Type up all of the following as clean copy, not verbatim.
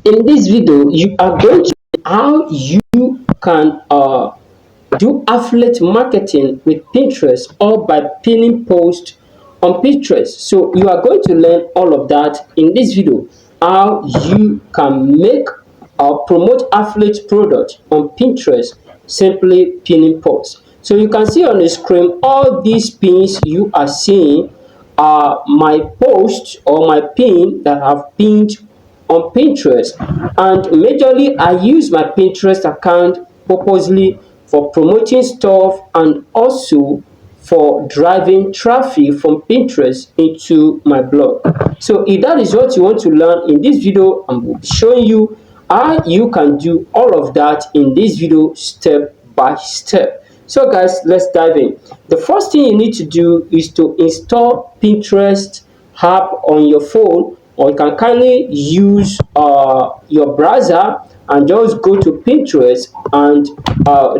In this video, you are going to learn how you can do affiliate marketing with Pinterest or by pinning posts on Pinterest. So you are going to learn all of that in this video. How you can make or promote affiliate product on Pinterest simply pinning posts. So you can see on the screen all these pins you are seeing are my posts or my pin that I've pinned on Pinterest. And majorly I use my Pinterest account purposely for promoting stuff and also for driving traffic from Pinterest into my blog. So if that is what you want to learn in this video, I'm showing you how you can do all of that in this video step by step. So guys, let's dive in. The first thing you need to do is to install Pinterest app on your phone, or you can kindly use your browser and just go to Pinterest and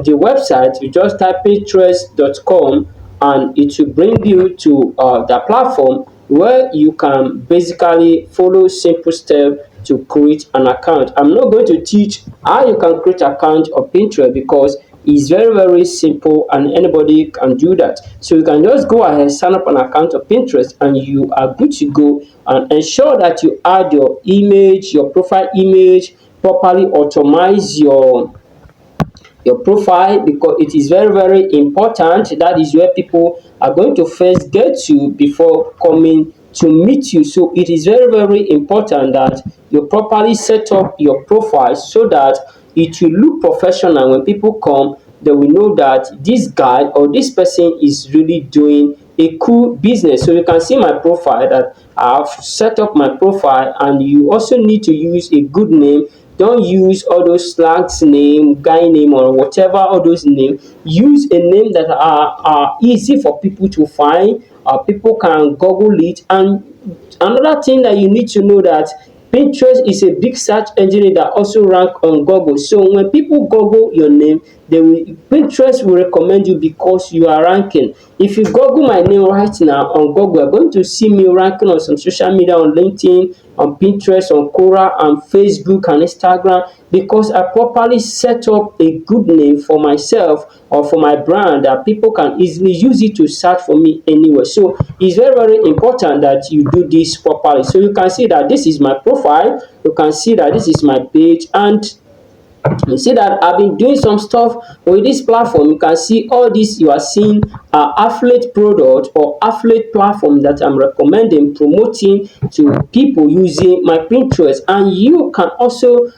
the website. You just type pinterest.com and it will bring you to the platform where you can basically follow simple steps to create an account. I'm not going to teach how you can create an account on Pinterest because it's very simple and anybody can do that. So you can just go ahead, sign up an account of Pinterest, and you are good to go. And ensure that you add your image, your profile image, properly automate your profile, because it is very important. That is where people are going to first get to before coming to meet you. So it is very important that you properly set up your profile so that it will look professional. When people come, they will know that this guy or this person is really doing a cool business. So you can see my profile that I've set up my profile, and you also need to use a good name. Don't use all those slangs name, guy name, or whatever, all those names. Use a name that are easy for people to find. People can Google it. And another thing that you need to know, that Pinterest is a big search engine that also rank on Google. So when people Google your name, Pinterest will recommend you because you are ranking. If you Google my name right now on Google, you're going to see me ranking on some social media, on LinkedIn, on Pinterest, on Quora, and Facebook and Instagram, because I properly set up a good name for myself or for my brand that people can easily use it to search for me anywhere. So it's very important that you do this properly. So you can see that this is my profile. You can see that this is my page, and you see that I've been doing some stuff with this platform. You can see all this you are seeing affiliate product or affiliate platform that I'm recommending, promoting to people using my Pinterest. And you can also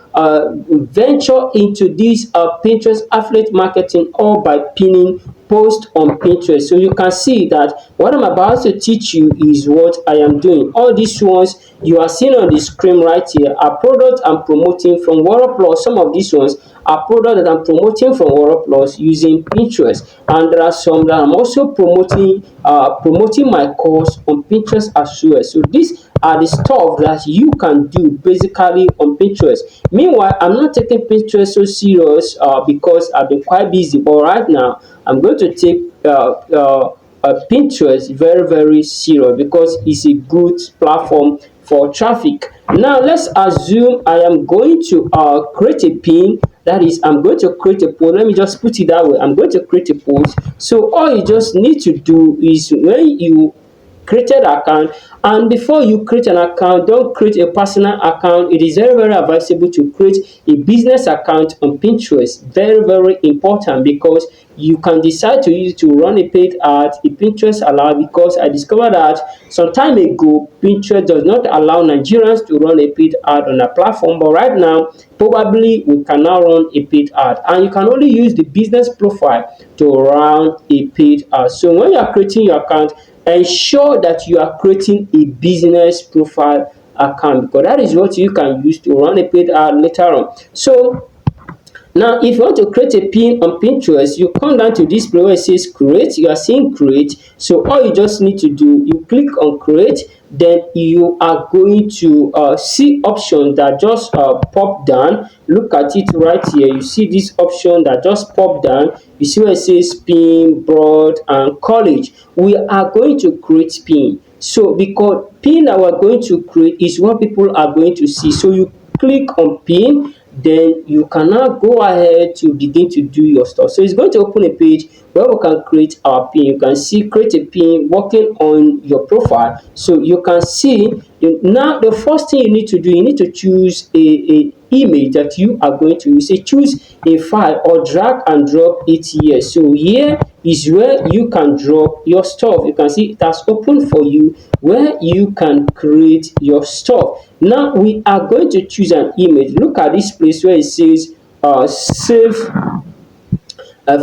venture into this Pinterest affiliate marketing or by pinning post on Pinterest. So you can see that what I'm about to teach you is what I am doing. All these ones you are seeing on the screen right here are products I'm promoting from WordPress. Some of these ones are products that I'm promoting from WordPress using Pinterest, and there are some that I'm also promoting my course on Pinterest as well. So these are the stuff that you can do basically on Pinterest. Meanwhile, I'm not taking Pinterest so serious because I've been quite busy, but right now I'm going to take Pinterest very serious because it's a good platform for traffic. Now let's assume I am going to create a pin. That is, I'm going to create a post. Let me just put it that way. I'm going to create a post. So all you just need to do is, when you created account, and before you create an account, don't create a personal account. It is very advisable to create a business account on Pinterest. Very important, because you can decide to use it to run a paid ad if Pinterest allow, because I discovered that some time ago Pinterest does not allow Nigerians to run a paid ad on a platform, but right now probably we can now run a paid ad, and you can only use the business profile to run a paid ad. So when you are creating your account, ensure that you are creating a business profile account, because that is what you can use to run a paid ad later on. So now if you want to create a pin on Pinterest, you come down to this place where it says create. You are seeing create. So all you just need to do, you click on create, then you are going to see options that just pop down. Look at it right here. You see this option that just pop down. You see where it says pin, broad, and college. We are going to create pin. So because pin that we're going to create is what people are going to see. So you click on pin, then you can now go ahead to begin to do your stuff. So it's going to open a page where we can create our pin. You can see create a pin working on your profile. So you can see now the first thing you need to do, you need to choose a image that you are going to use. Say choose a file or drag and drop it here. So here is where you can drop your stuff. You can see it has opened for you where you can create your stuff. Now we are going to choose an image. Look at this place where it says save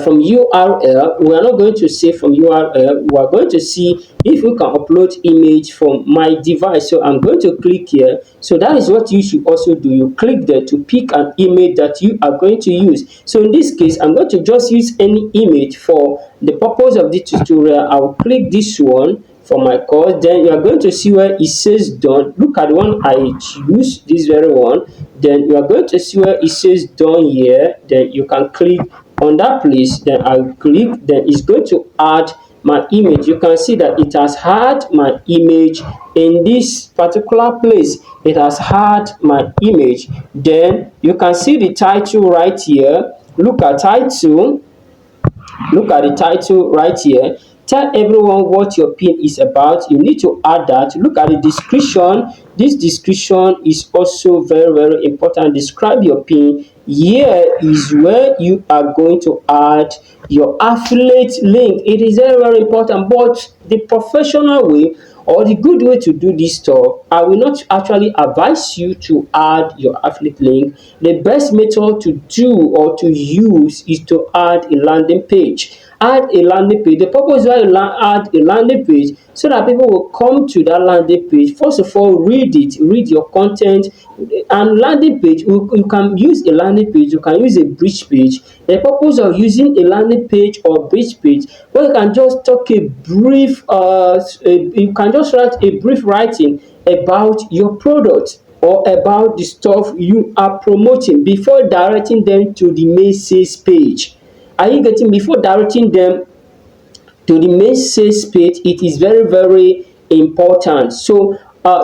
from URL. We are not going to save from URL. We are going to see if we can upload image from my device. So I'm going to click here. So that is what you should also do. You click there to pick an image that you are going to use. So in this case, I'm going to just use any image for the purpose of this tutorial. I will click this one for my course. Then you are going to see where it says done. Look at the one I choose, this very one. Then you are going to see where it says done here. Then you can click on that place. Then I'll click. Then it's going to add my image. You can see that it has had my image in this particular place. It has had my image. Then you can see the title right here. Look at title. Look at the title right here. Tell everyone what your pin is about. You need to add that. Look at the description. This description is also very important. Describe your pin. Here is where you are going to add your affiliate link. It is very important, but the professional way or the good way to do this stuff, I will not actually advise you to add your affiliate link. The best method to do or to use is to add a landing page. Add a landing page. The purpose why you add a landing page so that people will come to that landing page. First of all, read it, read your content. And landing page, you can use a landing page, you can use a bridge page. The purpose of using a landing page or bridge page, well, you can just talk a brief, you can just write a brief writing about your product or about the stuff you are promoting before directing them to the main sales page. Are you getting? Before directing them to the main sales page, it is very important. So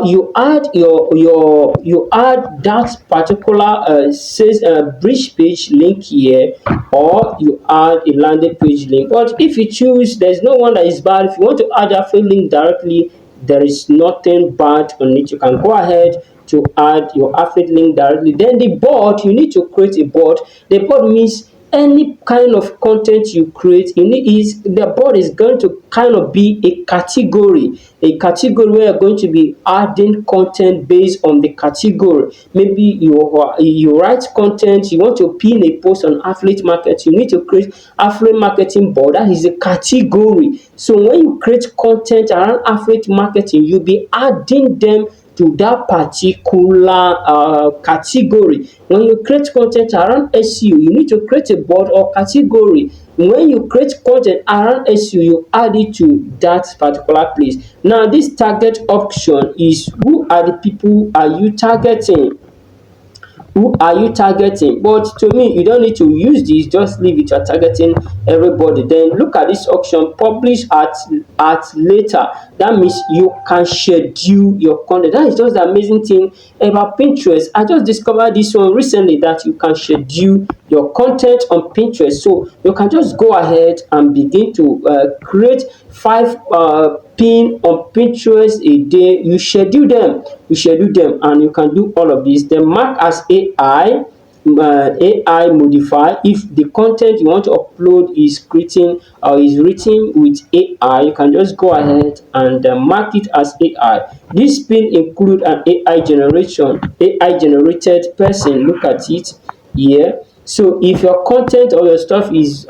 you add you add that particular sales bridge page link here, or you add a landing page link. But if you choose, there's no one that is bad. If you want to add a affiliate link directly, there is nothing bad on it. You can go ahead to add your affiliate link directly. Then the board, you need to create a board. The board means any kind of content you create, the board is going to kind of be a category where you're going to be adding content based on the category. Maybe you write content, you want to pin a post on affiliate market, you need to create affiliate marketing board. That is a category. So when you create content around affiliate marketing, you'll be adding them to that particular category. When you create content around SEO, you need to create a board or category. When you create content around SEO, you add it to that particular place. Now, this target option is who are the people are you targeting? Who are you targeting? But to me, you don't need to use this, just leave it. You're targeting everybody. Then look at this option, publish at later. That means you can schedule your content. That is just the amazing thing about Pinterest. I just discovered this one recently, that you can schedule your content on Pinterest. So you can just go ahead and begin to create 5 pin on Pinterest a day. You schedule them, and you can do all of this. Then mark as AI modify. If the content you want to upload is written with AI, you can just go ahead and mark it as AI. This pin include an AI generated person. Look at it here. So if your content or your stuff is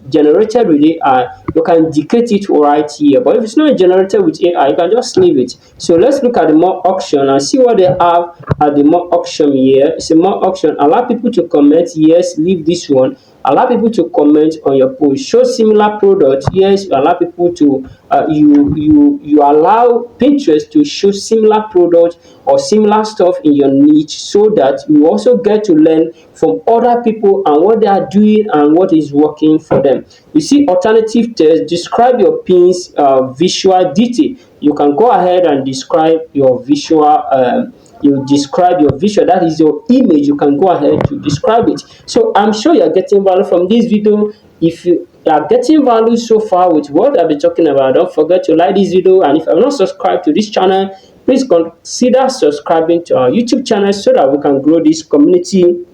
generated with AI, you can indicate it right here. But if it's not generated with AI, you can just leave it. So let's look at the more option and see what they have at the more option here. It's a more option. Allow people to comment. Yes, leave this one. Allow people to comment on your post. Show similar products. Yes, you allow people to you allow Pinterest to show similar products or similar stuff in your niche, so that you also get to learn from other people and what they are doing and what is working for them. You see alternative text, describe your pins visual detail. You can go ahead and describe your visual you describe your visual, that is your image, you can go ahead to describe it. So I'm sure you're getting value from this video. If you are getting value so far with what I've been talking about, don't forget to like this video, and if you're not subscribed to this channel, please consider subscribing to our YouTube channel so that we can grow this community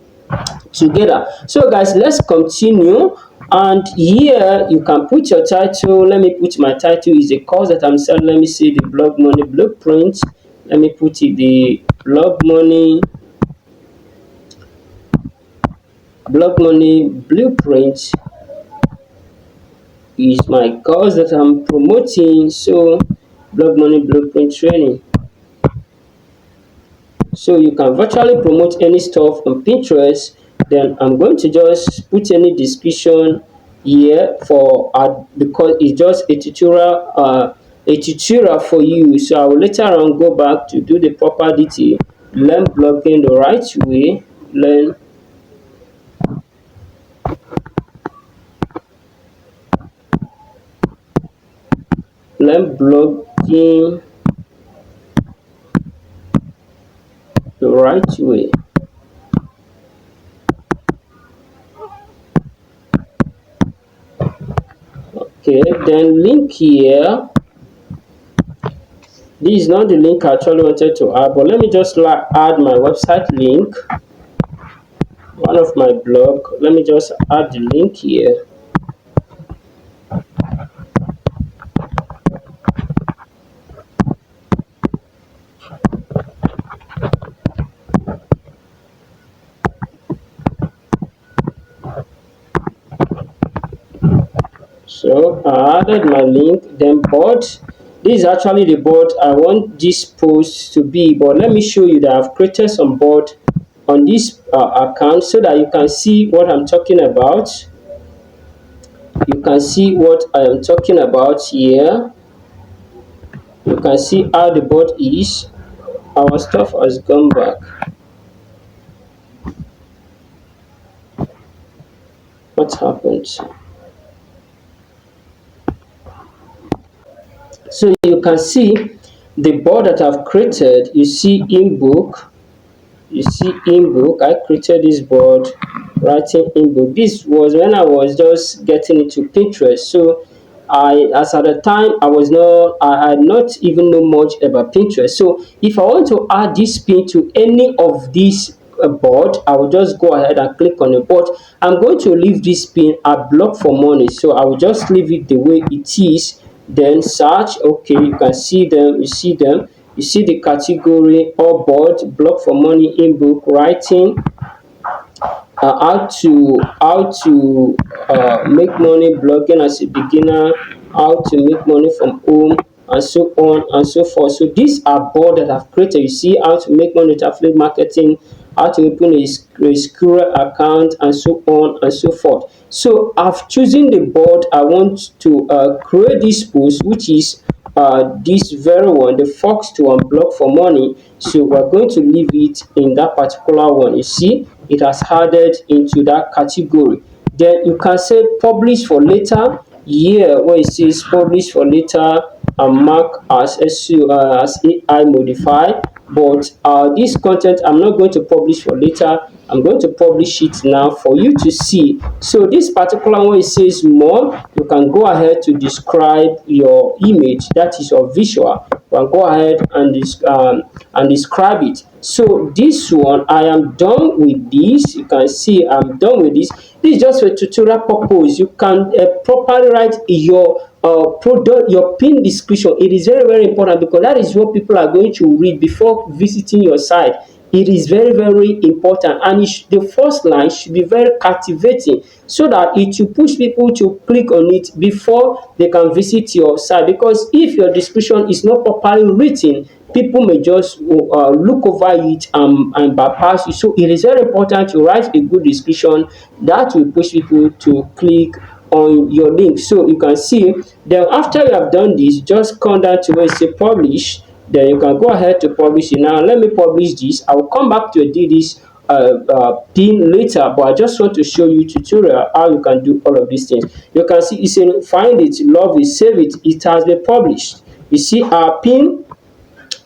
together. So guys, let's continue. And here you can put your title. Let me put my title is a course that I'm selling. Let me see the blog money blueprint. Let me put it the blog money blueprint is my course that I'm promoting. So blog money blueprint training. So you can virtually promote any stuff on Pinterest. Then I'm going to just put any description here for because it's just a tutorial for you. So I will later on go back to do the proper detail. Learn blogging the right way. Learn blogging the right way. Okay, then link here. This is not the link I actually wanted to add, but let me just add my website link, one of my blog. Let me just add the link here. So I added my link, then board. This is actually the board I want this post to be, but let me show you that I've created some board on this account so that you can see what I'm talking about. You can see what I am talking about here. You can see how the board is. Our stuff has gone back. What happened? So you can see the board that I've created. You see in-book. You see in-book. I created this board, writing in-book. This was when I was just getting into Pinterest. So as at the time I had not even know much about Pinterest. So if I want to add this pin to any of these board, I will just go ahead and click on the board. I'm going to leave this pin at block for money, so I will just leave it the way it is. Then search. Okay, you can see them. You see them. You see the category or board, block for money, in-book, writing, how to make money blogging as a beginner, how to make money from home, and so on and so forth. So these are boards that I've created. You see how to make money with affiliate marketing, how to open a Squirrel account, and so on and so forth. So I've chosen the board I want to create this post, which is this very one, the fox to unblock for money. So we're going to leave it in that particular one. You see it has added into that category. Then you can say publish for later. Here where it says publish for later and mark as SEO as AI modify, but this content I'm not going to publish for later. I'm going to publish it now for you to see. So this particular one, it says more. You can go ahead to describe your image, that is your visual. You can go ahead and describe it. So this one, I am done with this. You can see I'm done with this. This is just for tutorial purpose. You can properly write your product, your pin description. It is very, very important because that is what people are going to read before visiting your site. It is very, very important, and the first line should be very captivating so that it will push people to click on it before they can visit your site. Because if your description is not properly written, people may just look over it and bypass you. So it is very important to write a good description that will push people to click on your link. So you can see, then after you have done this, just come down to where it says publish. Then you can go ahead to publish it. Now let me publish this. I will come back to do this pin later, but I just want to show you tutorial how you can do all of these things. You can see it says find it, love it, save it. It has been published. You see our pin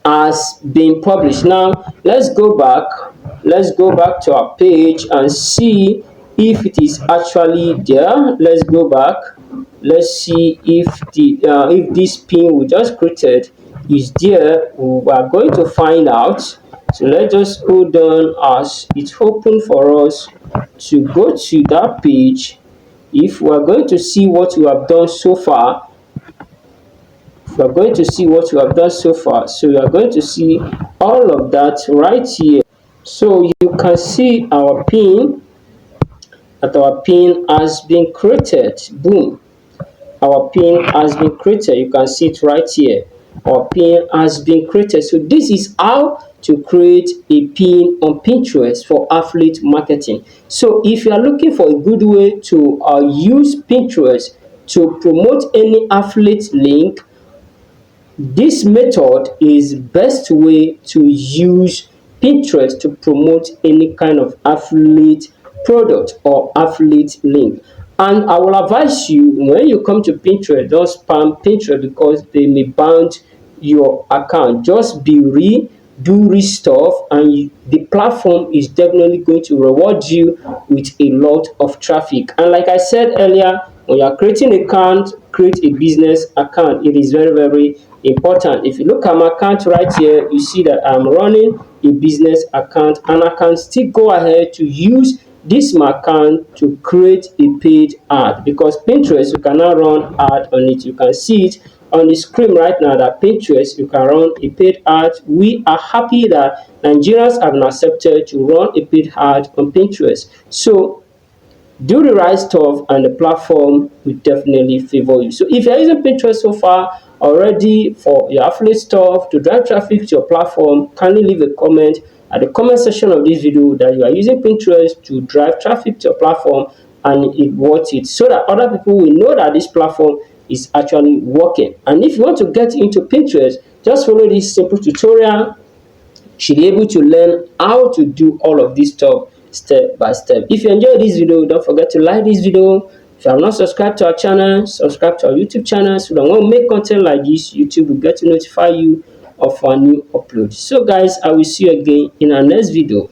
has been published. Now let's go back to our page and see if it is actually there. Let's go back. Let's see if this pin we just created is there. We are going to find out. So let's just hold on as it's open for us to go to that page. If we are going to see what we have done so far, we are going to see what you have done so far. So you are going to see all of that right here. So you can see our pin, that our pin has been created. Boom, our pin has been created. You can see it right here. Our pin has been created. So this is how to create a pin on Pinterest for affiliate marketing. So if you are looking for a good way to use Pinterest to promote any affiliate link, this method is best way to use Pinterest to promote any kind of affiliate product or affiliate link. And I will advise you, when you come to Pinterest, don't spam Pinterest because they may bounce your account. Just be real, do real stuff, and the platform is definitely going to reward you with a lot of traffic. And like I said earlier, when you are creating an account, create a business account. It is very, very important. If you look at my account right here, you see that I'm running a business account, and I can still go ahead to use this my account to create a paid ad, because Pinterest, you cannot run ad on it. You can see it on the screen right now that Pinterest, you can run a paid ad. We are happy that Nigerians have been accepted to run a paid ad on Pinterest. So do the right stuff and the platform will definitely favor you. So if you're using Pinterest so far already for your affiliate stuff to drive traffic to your platform, kindly leave a comment at the comment section of this video that you are using Pinterest to drive traffic to your platform and it worth it, so that other people will know that this platform is actually working. And if you want to get into Pinterest, just follow this simple tutorial. Should be able to learn how to do all of this stuff step by step. If you enjoyed this video, don't forget to like this video. If you have not subscribed to our channel, subscribe to our YouTube channel so that when we make content like this, YouTube will get to notify you of our new upload. So guys, I will see you again in our next video.